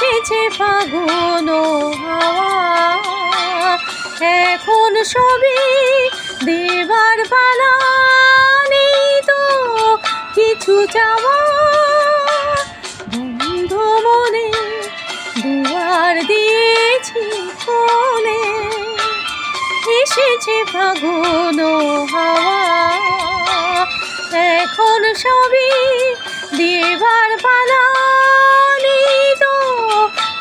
এসেছে ফাগুন হাওয়া, এখন সবই দেবার পালা, নেই তো কিছু চাওয়া। বন্ধ মনে দুয়ার দিয়েছি খুলে, এসেছে ফাগুন হাওয়া, এখন সবই দেবার পালা, নেই তো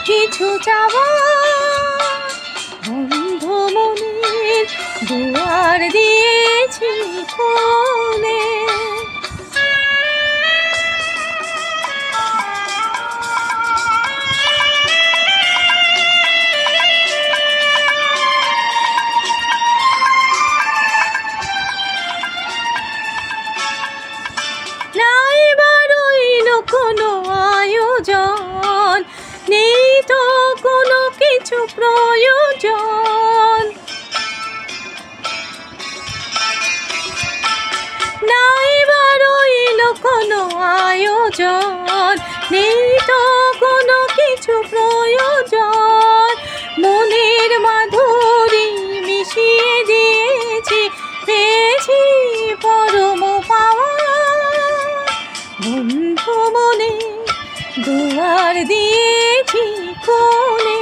কিছু চাওয়া। বন্ধ মনের দুয়ার দিয়েছি খুলে। নাই বা রইল কোনো আয়োজন, নেই তো কোনো কিছু প্রয়োজন। নাই বা রইল কোনো আয়োজন, নেই তো কোনো কিছু প্রয়োজন। মনের মাধুরী মিশিয়ে দিয়েছি, পেয়েছি পরম পাওয়া। বন্ধু মনে দুয়ার দিয়েছি খুলে,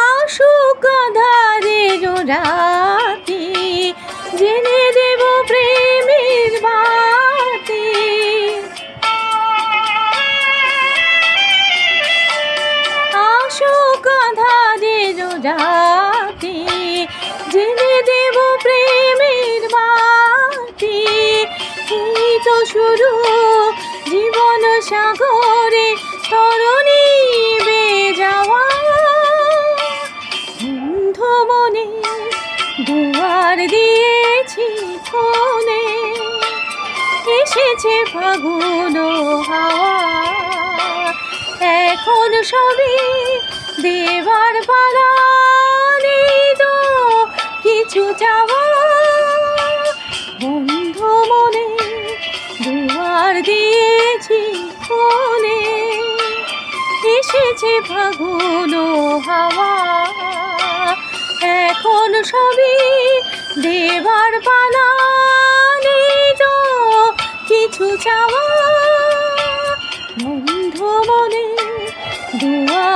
আসুক আঁধারের রাতি, জেনে দেব প্রেমের বাতি। আসুক আঁধারের রাতি, জেনে দেব প্রেমের বাতি। এই তো শুরু জীবন সাগরে তরণী বেয়ে যাওয়া। বন্ধু মনে দুয়ার দিয়েছি খুলে, এসেছে ফাগুন হাওয়া, এখন সবই দেবার পালা, নেই তো কিছু চাওয়া। বন্ধু মনে দুয়ার দিয়েছি খুলে, এসেছে ফাগুন হাওয়া, এখন সবই দেবার পালা, নেই তো কিছু চাওয়া। বন্ধু মনে দুয়ার